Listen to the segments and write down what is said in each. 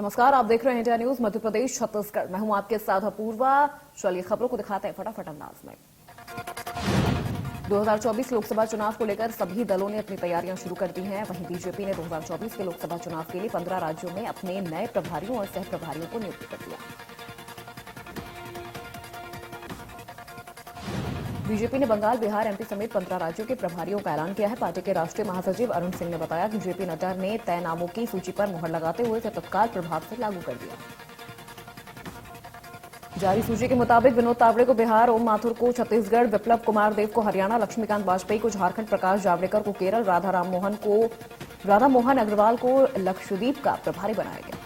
नमस्कार, आप देख रहे हैं इंडिया न्यूज मध्य प्रदेश छत्तीसगढ़। मैं हूं आपके साथ अपूर्वा। चलिए खबरों को दिखाते हैं फटाफट अंदाज में। 2024 लोकसभा चुनाव को लेकर सभी दलों ने अपनी तैयारियां शुरू कर दी हैं। वहीं बीजेपी ने 2024 के लोकसभा चुनाव के लिए 15 राज्यों में अपने नए प्रभारियों और सह प्रभारियों को नियुक्त कर दिया। बीजेपी ने बंगाल, बिहार, एमपी समेत 15 राज्यों के प्रभारियों का ऐलान किया है। पार्टी के राष्ट्रीय महासचिव अरुण सिंह ने बताया कि जेपी नड्डा ने तय नामों की सूची पर मुहर लगाते हुए इसे तत्काल प्रभाव से लागू कर दिया। जारी सूची के मुताबिक विनोद तावड़े को बिहार, ओम माथुर को छत्तीसगढ़, विप्लव कुमार देव को हरियाणा, लक्ष्मीकांत वाजपेयी को झारखंड, प्रकाश जावड़ेकर को केरल, राधा मोहन अग्रवाल को लक्षद्वीप का प्रभारी बनाया गया।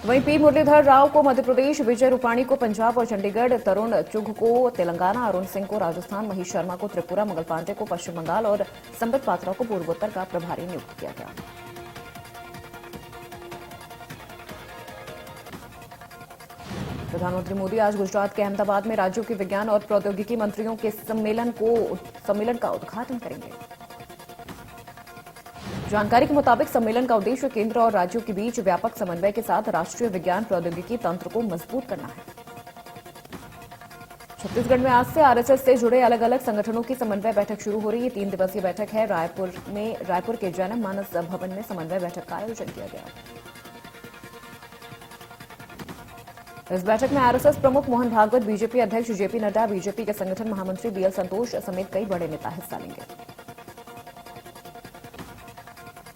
वहीं पी मुरलीधर राव को मध्य प्रदेश, विजय रूपाणी को पंजाब और चंडीगढ़, तरुण चुघ को तेलंगाना, अरुण सिंह को राजस्थान, महेश शर्मा को त्रिपुरा, मंगल पांडे को पश्चिम बंगाल और संबित पात्रा को पूर्वोत्तर का प्रभारी नियुक्त किया गया। प्रधानमंत्री मोदी आज गुजरात के अहमदाबाद में राज्यों के विज्ञान और प्रौद्योगिकी मंत्रियों के सम्मेलन का उद्घाटन करेंगे। जानकारी के मुताबिक सम्मेलन का उद्देश्य केंद्र और राज्यों के बीच व्यापक समन्वय के साथ राष्ट्रीय विज्ञान प्रौद्योगिकी तंत्र को मजबूत करना है। छत्तीसगढ़ में आज से आरएसएस से जुड़े अलग अलग संगठनों की समन्वय बैठक शुरू हो रही है। 3 दिवसीय बैठक है। रायपुर के जैनम मानस भवन में समन्वय बैठक का आयोजन किया गया। इस बैठक में आरएसएस प्रमुख मोहन भागवत, बीजेपी अध्यक्ष जेपी नड्डा, बीजेपी के संगठन महामंत्री बीएल संतोष समेत कई बड़े नेता हिस्सा लेंगे।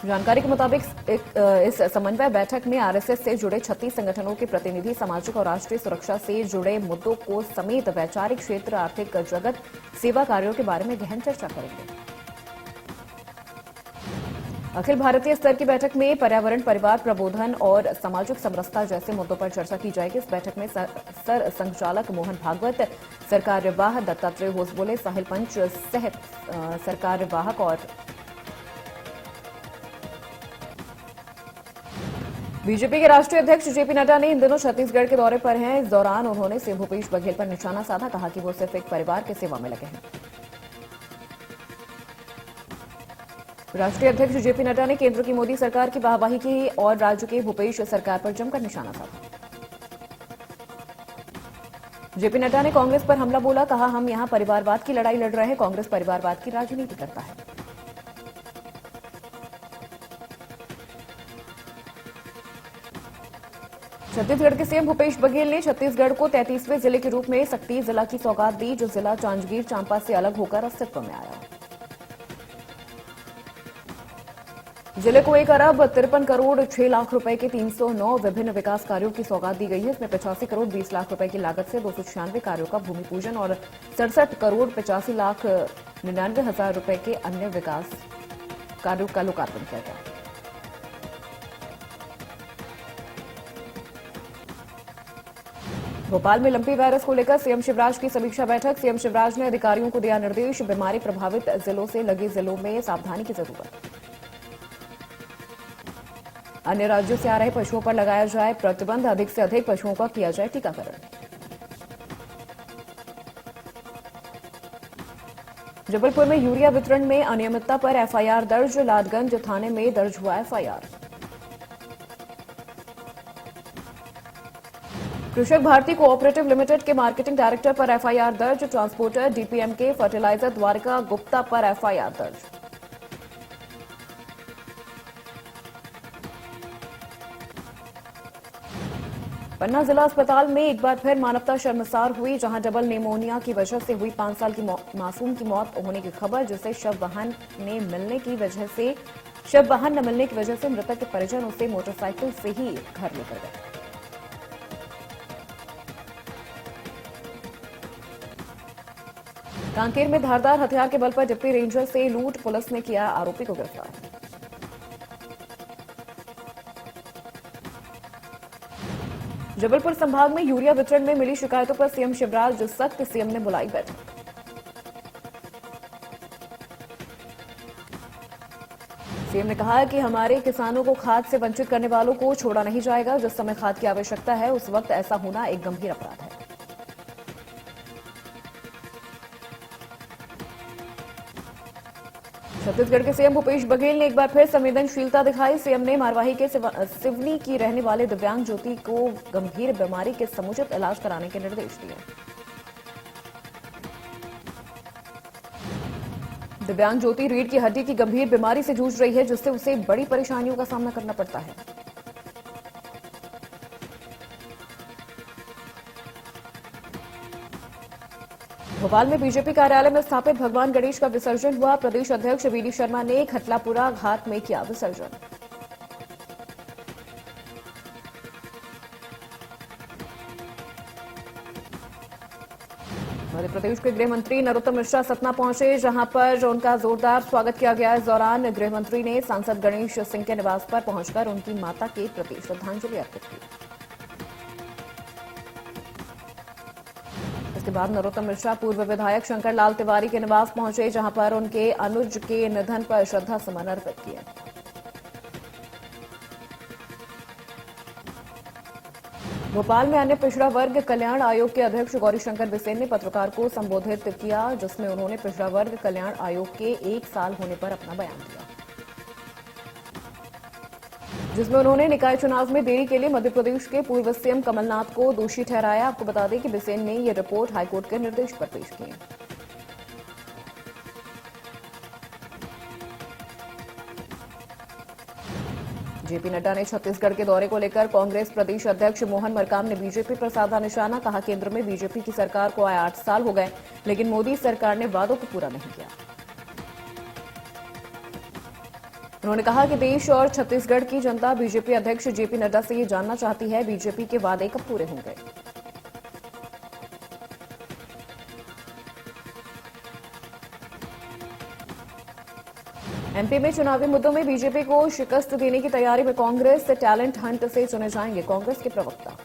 जानकारी के मुताबिक इस समन्वय बैठक में आरएसएस से जुड़े 36 संगठनों के प्रतिनिधि सामाजिक और राष्ट्रीय सुरक्षा से जुड़े मुद्दों को समेत वैचारिक क्षेत्र, आर्थिक जगत, सेवा कार्यों के बारे में गहन चर्चा करेंगे। अखिल भारतीय स्तर की बैठक में पर्यावरण, परिवार प्रबोधन और सामाजिक समरसता जैसे मुद्दों पर चर्चा की जाएगी। इस बैठक में सर संचालक मोहन भागवत, सरकार कार्यवाह दत्तात्रेय होसबोले, साहिल पंच सह सरकार कार्यवाहक और बीजेपी के राष्ट्रीय अध्यक्ष जेपी नड्डा ने इन दिनों छत्तीसगढ़ के दौरे पर हैं। इस दौरान उन्होंने सीएम भूपेश बघेल पर निशाना साधा, कहा कि वो सिर्फ एक परिवार की सेवा में लगे हैं। राष्ट्रीय अध्यक्ष जेपी नड्डा ने केंद्र की मोदी सरकार की वाहवाही की और राज्य के भूपेश सरकार पर जमकर निशाना साधा। जेपी नड्डा ने कांग्रेस पर हमला बोला, कहा हम यहां परिवारवाद की लड़ाई लड़ रहे हैं, कांग्रेस परिवारवाद की राजनीति करता है। छत्तीसगढ़ के सीएम भूपेश बघेल ने छत्तीसगढ़ को 33वें जिले के रूप में सक्ती जिला की सौगात दी, जो जिला जांजगीर चांपा से अलग होकर अस्तित्व में आया। जिले को 1 अरब 53 करोड़ 6 लाख रुपए के 309 विभिन्न विकास कार्यों की सौगात दी गई है। इसमें 85 करोड़ 20 लाख रुपए की लागत से 296 कार्यों का भूमि पूजन और 67 करोड़ 85 लाख 99 हजार रुपए के अन्य विकास कार्यों का लोकार्पण किया गया। भोपाल में लंपी वायरस को लेकर सीएम शिवराज की समीक्षा बैठक। सीएम शिवराज ने अधिकारियों को दिया निर्देश, बीमारी प्रभावित जिलों से लगे जिलों में सावधानी की जरूरत। अन्य राज्यों से आ रहे पशुओं पर लगाया जाए प्रतिबंध, अधिक से अधिक पशुओं का किया जाए टीकाकरण। जबलपुर में यूरिया वितरण में अनियमितता पर एफआईआर दर्ज, लादगंज थाने में दर्ज हुआ एफआईआर। कृषक भारती कोऑपरेटिव लिमिटेड के मार्केटिंग डायरेक्टर पर एफआईआर दर्ज, ट्रांसपोर्टर डीपीएम के फर्टिलाइजर द्वारिका गुप्ता पर एफआईआर दर्ज। पन्ना जिला अस्पताल में एक बार फिर मानवता शर्मसार हुई, जहां डबल निमोनिया की वजह से हुई 5 साल की मासूम की मौत होने की खबर, जिसे शव वाहन न मिलने की वजह से मृतक के परिजन उसे मोटरसाइकिल से ही घर लेकर गए। कांकेर में धारदार हथियार के बल पर डिप्टी रेंजर से लूट, पुलिस ने किया आरोपी को गिरफ्तार। जबलपुर संभाग में यूरिया वितरण में मिली शिकायतों पर सीएम शिवराज सख्त, सीएम ने बुलाई बैठक। सीएम ने कहा कि हमारे किसानों को खाद से वंचित करने वालों को छोड़ा नहीं जाएगा। जिस समय खाद की आवश्यकता है उस वक्त ऐसा होना एक गंभीर अपराध है। छत्तीसगढ़ के सीएम भूपेश बघेल ने एक बार फिर संवेदनशीलता दिखाई। सीएम ने मारवाही के सिवनी की रहने वाले दिव्यांग ज्योति को गंभीर बीमारी के समुचित इलाज कराने के निर्देश दिए। दिव्यांग ज्योति रीढ़ की हड्डी की गंभीर बीमारी से जूझ रही है, जिससे उसे बड़ी परेशानियों का सामना करना पड़ता है। भोपाल में बीजेपी कार्यालय में स्थापित भगवान गणेश का विसर्जन हुआ। प्रदेश अध्यक्ष वीडी शर्मा ने खटलापुरा घाट में किया विसर्जन। मध्य प्रदेश के गृह मंत्री नरोत्तम मिश्रा सतना पहुंचे, जहां पर उनका जोरदार स्वागत किया गया। इस दौरान गृह मंत्री ने सांसद गणेश सिंह के निवास पर पहुंचकर उनकी माता के प्रति श्रद्धांजलि अर्पित की। इसके बाद नरोत्तम मिश्रा पूर्व विधायक शंकर लाल तिवारी के निवास पहुंचे, जहां पर उनके अनुज के निधन पर श्रद्धा सुमन अर्पित किए। भोपाल में अन्य पिछड़ा वर्ग कल्याण आयोग के अध्यक्ष गौरीशंकर बिसेन ने पत्रकार को संबोधित किया, जिसमें उन्होंने पिछड़ा वर्ग कल्याण आयोग के 1 साल होने पर अपना बयान दिया, जिसमें उन्होंने निकाय चुनाव में देरी के लिए मध्य प्रदेश के पूर्व सीएम कमलनाथ को दोषी ठहराया। आपको बता दें कि बिसेन ने यह रिपोर्ट हाईकोर्ट के निर्देश पर पेश की। जेपी नड्डा ने छत्तीसगढ़ के दौरे को लेकर कांग्रेस प्रदेश अध्यक्ष मोहन मरकाम ने बीजेपी पर साधा निशाना। कहा, केंद्र में बीजेपी की सरकार को आए 8 साल हो गए, लेकिन मोदी सरकार ने वादों को पूरा नहीं किया। उन्होंने कहा कि देश और छत्तीसगढ़ की जनता बीजेपी अध्यक्ष जेपी नड्डा से ये जानना चाहती है, बीजेपी के वादे कब पूरे होंगे। एमपी में चुनावी मुद्दों में बीजेपी को शिकस्त देने की तैयारी में कांग्रेस। टैलेंट हंट से चुने जाएंगे कांग्रेस के प्रवक्ता।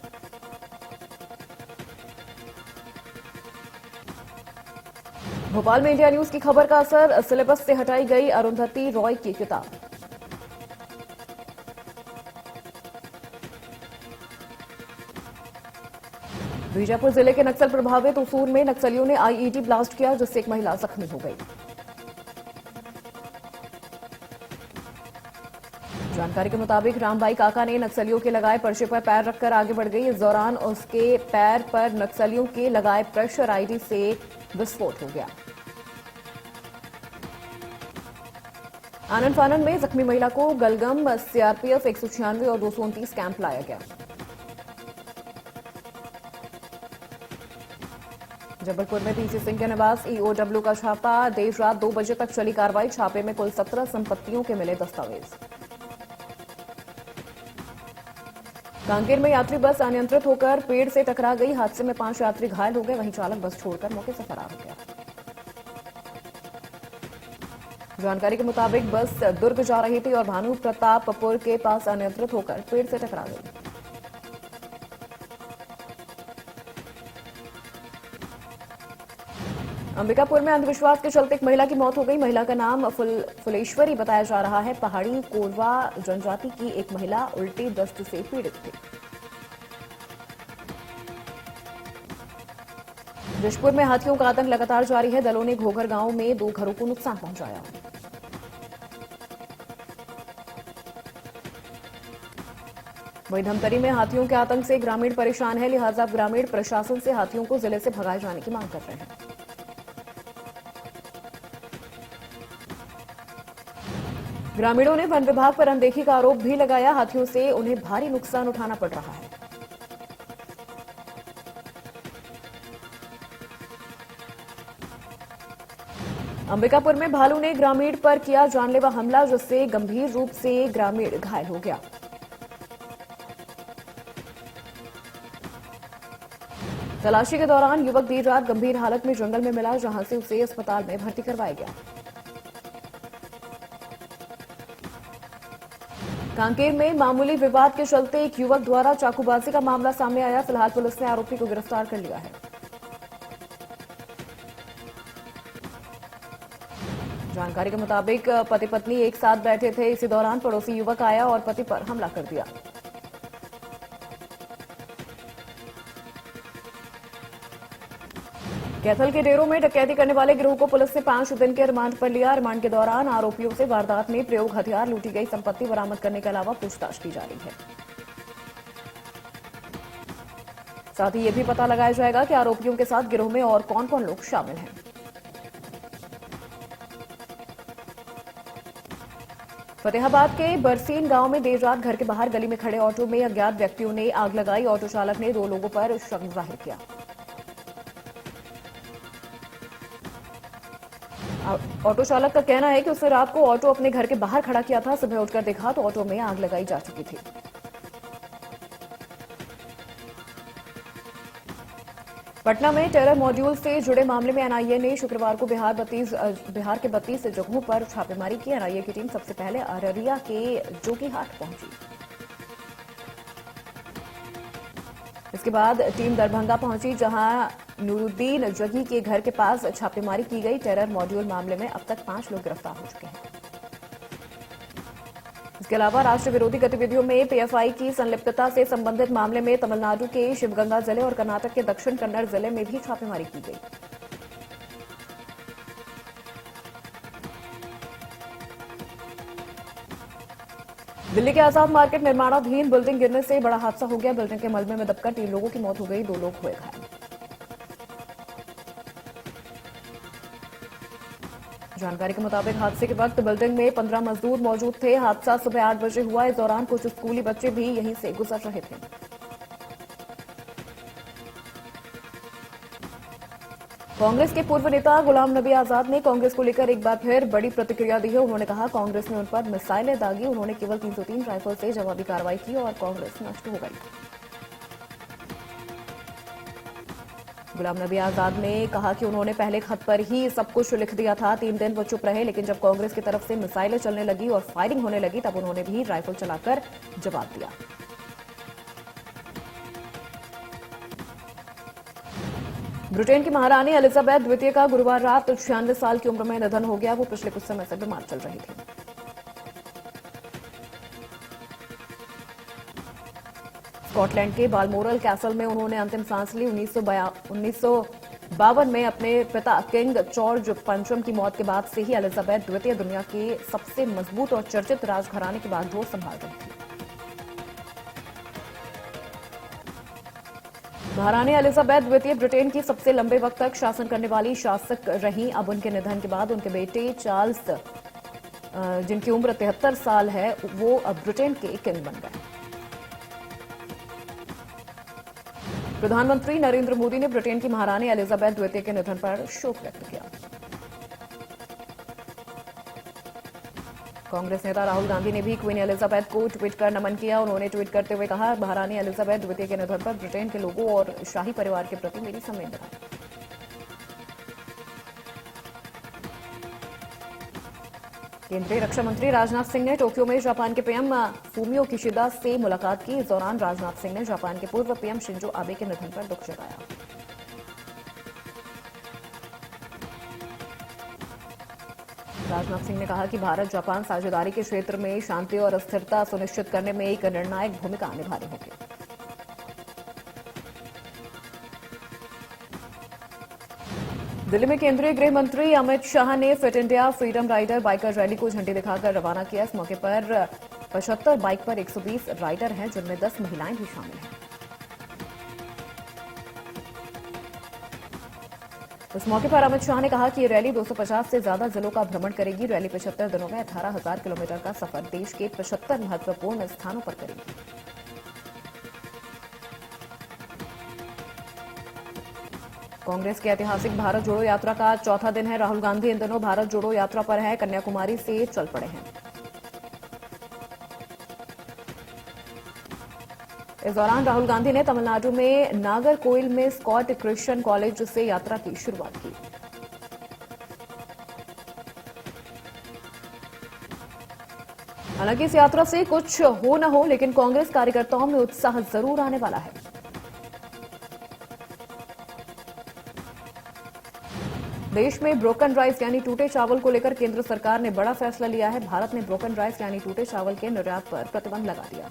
भोपाल में इंडिया न्यूज की खबर का असर, सिलेबस से हटाई गई अरुंधति रॉय की किताब। बीजापुर जिले के नक्सल प्रभावित उसूर में नक्सलियों ने आईईडी ब्लास्ट किया, जिससे एक महिला जख्मी हो गई। जानकारी के मुताबिक रामबाई काका ने नक्सलियों के लगाए पर्चे पर पैर रखकर आगे बढ़ गई। इस दौरान उसके पैर पर नक्सलियों के लगाए प्रेशर आईडी से विस्फोट हो गया। आनंद फानन में जख्मी महिला को गलगम सीआरपीएफ 196 और 229 कैंप लाया गया। जबलपुर में पीसी सिंह के निवास ईओडब्ल्यू का छापा। देर रात 2 बजे तक चली कार्रवाई। छापे में कुल 17 संपत्तियों के मिले दस्तावेज। कांकेर में यात्री बस अनियंत्रित होकर पेड़ से टकरा गई। हादसे में 5 यात्री घायल हो गए, वहीं चालक बस छोड़कर मौके से फरार हो गया। जानकारी के मुताबिक बस दुर्ग जा रही थी और भानु प्रतापपुर के पास अनियंत्रित होकर पेड़ से टकरा गई। अंबिकापुर में अंधविश्वास के चलते एक महिला की मौत हो गई। महिला का नाम फुलेश्वरी बताया जा रहा है। पहाड़ी कोरवा जनजाति की एक महिला उल्टी दस्त से पीड़ित थी। जशपुर में हाथियों का आतंक लगातार जारी है। दलों ने घोघर गांव में 2 घरों को नुकसान पहुंचाया। वहीं धमतरी में हाथियों के आतंक से ग्रामीण परेशान है, लिहाजा ग्रामीण प्रशासन से हाथियों को जिले से भगाए जाने की मांग कर रहे हैं। ग्रामीणों ने वन विभाग पर अनदेखी का आरोप भी लगाया। हाथियों से उन्हें भारी नुकसान उठाना पड़ रहा है। अंबिकापुर में भालू ने ग्रामीण पर किया जानलेवा हमला, जिससे गंभीर रूप से ग्रामीण घायल हो गया। तलाशी के दौरान युवक देर रात गंभीर हालत में जंगल में मिला, जहां से उसे अस्पताल में भर्ती करवाया गया। कांकेर में मामूली विवाद के चलते एक युवक द्वारा चाकूबाजी का मामला सामने आया। फिलहाल पुलिस ने आरोपी को गिरफ्तार कर लिया है। जानकारी के मुताबिक पति पत्नी एक साथ बैठे थे। इसी दौरान पड़ोसी युवक आया और पति पर हमला कर दिया। कैथल के डेरों में डकैती करने वाले गिरोह को पुलिस ने 5 दिन के रिमांड पर लिया। रिमांड के दौरान आरोपियों से वारदात में प्रयोग हथियार, लूटी गई संपत्ति बरामद करने के अलावा पूछताछ की जा रही है। साथ ही यह भी पता लगाया जाएगा कि आरोपियों के साथ गिरोह में और कौन कौन लोग शामिल हैं। फतेहाबाद के बरसीन गांव में देर रात घर के बाहर गली में खड़े ऑटो में अज्ञात व्यक्तियों ने आग लगाई। ऑटो चालक ने 2 लोगों पर शक जाहिर किया। ऑटो चालक का कहना है कि उसने रात को ऑटो अपने घर के बाहर खड़ा किया था। सुबह उठकर देखा तो ऑटो में आग लगाई जा चुकी थी। पटना में टेरर मॉड्यूल से जुड़े मामले में एनआईए ने शुक्रवार को बिहार के 32 जगहों पर छापेमारी की। एनआईए की टीम सबसे पहले अररिया के जोकीहाट पहुंची। इसके बाद टीम दरभंगा पहुंची, जहां नूरुद्दीन जगी के घर के पास छापेमारी की गई। टेरर मॉड्यूल मामले में अब तक 5 लोग गिरफ्तार हो चुके हैं। इसके अलावा राष्ट्र विरोधी गतिविधियों में पीएफआई की संलिप्तता से संबंधित मामले में तमिलनाडु के शिवगंगा जिले और कर्नाटक के दक्षिण कन्नड़ जिले में भी छापेमारी की गई। दिल्ली के आजाद मार्केट निर्माणाधीन बिल्डिंग गिरने से बड़ा हादसा हो गया। बिल्डिंग के मलबे में दबकर 3 लोगों की मौत हो गई, 2 लोग हुए घायल। जानकारी के मुताबिक हादसे के वक्त बिल्डिंग में 15 मजदूर मौजूद थे। हादसा सुबह 8 बजे हुआ। इस दौरान कुछ स्कूली बच्चे भी यहीं से गुजर रहे थे। कांग्रेस के पूर्व नेता गुलाम नबी आजाद ने कांग्रेस को लेकर एक बार फिर बड़ी प्रतिक्रिया दी है। उन्होंने कहा, कांग्रेस ने उन पर मिसाइलें दागी। उन्होंने केवल 303 राइफल से जवाबी कार्रवाई की और कांग्रेस नष्ट हो गई। गुलाम नबी आजाद ने कहा कि उन्होंने पहले खत पर ही सब कुछ लिख दिया था। 3 दिन वो चुप रहे, लेकिन जब कांग्रेस की तरफ से मिसाइलें चलने लगी और फायरिंग होने लगी, तब उन्होंने भी राइफल चलाकर जवाब दिया। ब्रिटेन की महारानी एलिजाबेथ द्वितीय का गुरुवार रात 96 साल की उम्र में निधन हो गया। वो पिछले कुछ समय से बीमार चल रही थी। स्कॉटलैंड के बालमोरल कैसल में उन्होंने अंतिम सांस ली। 1952 में अपने पिता किंग जॉर्ज पंचम की मौत के बाद से ही एलिजाबेथ द्वितीय दुनिया के सबसे मजबूत और चर्चित राजघराने की बागडोर संभाल रही थी। महारानी एलिजाबेथ द्वितीय ब्रिटेन की सबसे लंबे वक्त तक शासन करने वाली शासक रहीं। अब उनके निधन के बाद उनके बेटे चार्ल्स, जिनकी उम्र 73 साल है, वो अब ब्रिटेन के किंग बन गए। प्रधानमंत्री नरेंद्र मोदी ने ब्रिटेन की महारानी एलिजाबेथ द्वितीय के निधन पर शोक व्यक्त किया। कांग्रेस नेता राहुल गांधी ने भी क्वीन एलिजाबेथ को ट्वीट कर नमन किया। उन्होंने ट्वीट करते हुए कहा, महारानी एलिजाबेथ द्वितीय के निधन पर ब्रिटेन के लोगों और शाही परिवार के प्रति मेरी संवेदना। केंद्रीय रक्षा मंत्री राजनाथ सिंह ने टोक्यो में जापान के पीएम फूमियो किशिदा से मुलाकात की। इस दौरान राजनाथ सिंह ने जापान के पूर्व पीएम शिंजो आबे के निधन पर दुख जताया। राजनाथ सिंह ने कहा कि भारत जापान साझेदारी के क्षेत्र में शांति और स्थिरता सुनिश्चित करने में एक निर्णायक भूमिका निभा रही होगी। दिल्ली में केंद्रीय गृह मंत्री अमित शाह ने fit India freedom rider biker rally को झंडी दिखाकर रवाना किया। इस मौके पर 75 बाइक पर 120 राइडर हैं, जिनमें 10 महिलाएं भी शामिल हैं। इस मौके पर अमित शाह ने कहा कि ये रैली 250 से ज्यादा जिलों का भ्रमण करेगी। रैली 75 दिनों में 18,000 किलोमीटर का सफर देश के 75 महत्वपूर्ण स्थानों पर करेगी। कांग्रेस की ऐतिहासिक भारत जोड़ो यात्रा का चौथा दिन है। राहुल गांधी इन दिनों भारत जोड़ो यात्रा पर हैं। कन्याकुमारी से चल पड़े हैं। इस दौरान राहुल गांधी ने तमिलनाडु में नागरकोइल में स्कॉट क्रिश्चियन कॉलेज से यात्रा की शुरुआत की। हालांकि इस यात्रा से कुछ हो न हो, लेकिन कांग्रेस कार्यकर्ताओं में उत्साह जरूर आने वाला है। देश में ब्रोकन राइस यानी टूटे चावल को लेकर केंद्र सरकार ने बड़ा फैसला लिया है। भारत ने ब्रोकन राइस यानी टूटे चावल के निर्यात पर प्रतिबंध लगा दिया।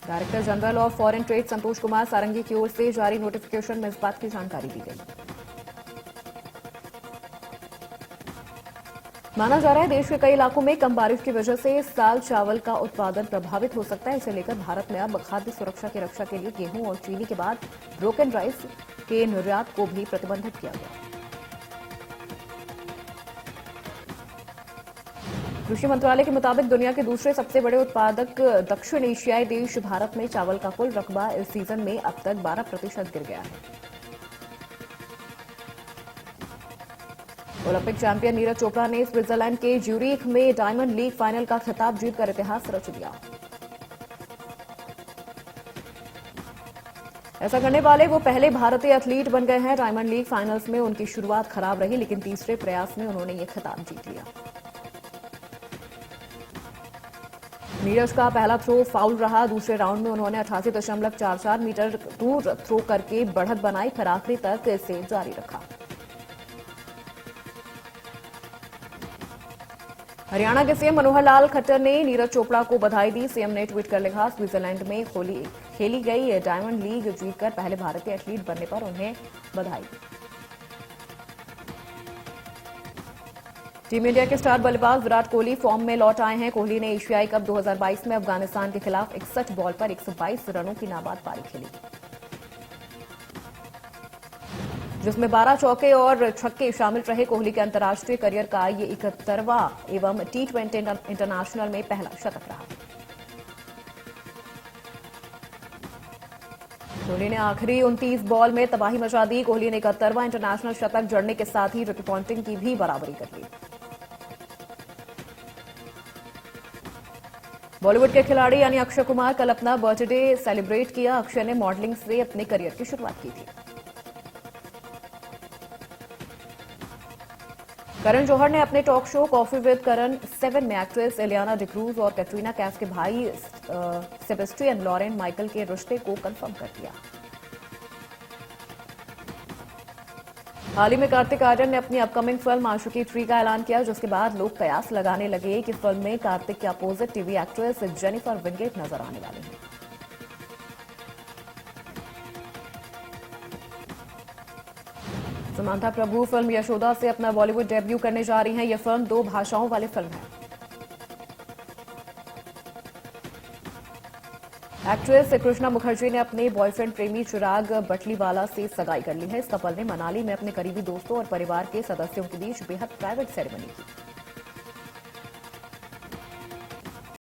Director general of foreign trade Santosh Kumar Sarangi की ओर से जारी नोटिफिकेशन में इस बात की जानकारी दी गई। माना जा रहा है देश के कई इलाकों में कम बारिश की वजह से इस साल चावल का उत्पादन प्रभावित हो सकता है। इसे लेकर भारत में अब खाद्य सुरक्षा की रक्षा के लिए गेहूं और चीनी के बाद ब्रोकन राइस के निर्यात को भी प्रतिबंधित किया गया। कृषि मंत्रालय के मुताबिक दुनिया के दूसरे सबसे बड़े उत्पादक दक्षिण एशियाई देश भारत में चावल का कुल रकबा इस सीजन में अब तक 12% गिर गया है। ओलंपिक चैंपियन नीरज चोपड़ा ने स्विट्जरलैंड के ज्यूरिख में डायमंड लीग फाइनल का खिताब जीतकर इतिहास रच दिया। ऐसा करने वाले वो पहले भारतीय एथलीट बन गए हैं। डायमंड लीग फाइनल्स में उनकी शुरुआत खराब रही, लेकिन तीसरे प्रयास में उन्होंने ये खिताब जीत लिया। नीरज का पहला थ्रो फाउल रहा। दूसरे राउंड में उन्होंने 88.44 मीटर दूर थ्रो करके बढ़त बनाई, फिर आखिरी तक इसे जारी रखा। हरियाणा के सीएम मनोहर लाल खट्टर ने नीरज चोपड़ा को बधाई दी। सीएम ने ट्वीट कर लिखा, स्विट्जरलैंड में खेली गई डायमंड लीग जीतकर पहले भारतीय एथलीट बनने पर उन्हें बधाई। टीम इंडिया के स्टार बल्लेबाज विराट कोहली फॉर्म में लौट आए हैं। कोहली ने एशियाई कप 2022 में अफगानिस्तान के खिलाफ 61 बॉल पर 122 रनों की नाबाद पारी खेली, जिसमें 12 चौके और छक्के शामिल रहे। कोहली के अंतर्राष्ट्रीय करियर का ये 71वां एवं T20 इंटरनेशनल में पहला शतक रहा। कोहली ने आखिरी 29 बॉल में तबाही मचा दी। कोहली ने 71वां इंटरनेशनल शतक जड़ने के साथ ही रिकी पॉन्टिंग की भी बराबरी कर ली। बॉलीवुड के खिलाड़ी यानी अक्षय कुमार कल अपना बर्थडे सेलिब्रेट किया। अक्षय ने मॉडलिंग से अपने करियर की शुरुआत की थी। करण जौहर ने अपने टॉक शो कॉफी विद करण 7 में एक्ट्रेस इलियाना डिक्रूज और कैटरीना कैफ के भाई सेबेस्टियन लॉरेन माइकल के रिश्ते को कंफर्म कर दिया। हाल ही में कार्तिक आर्यन ने अपनी अपकमिंग फिल्म आशिकी 3 का ऐलान किया, जिसके बाद लोग कयास लगाने लगे कि फिल्म में कार्तिक के opposite TV actress Jennifer Winget नजर आने वाली हैं। समांथा प्रभु फिल्म यशोदा से अपना बॉलीवुड डेब्यू करने जा रही हैं। यह फिल्म 2 भाषाओं वाली फिल्म है। एक्ट्रेस कृष्णा मुखर्जी ने अपने बॉयफ्रेंड प्रेमी चिराग बटलीवाला से सगाई कर ली है। इस कपल ने मनाली में अपने करीबी दोस्तों और परिवार के सदस्यों के बीच बेहद प्राइवेट सेरेमनी की।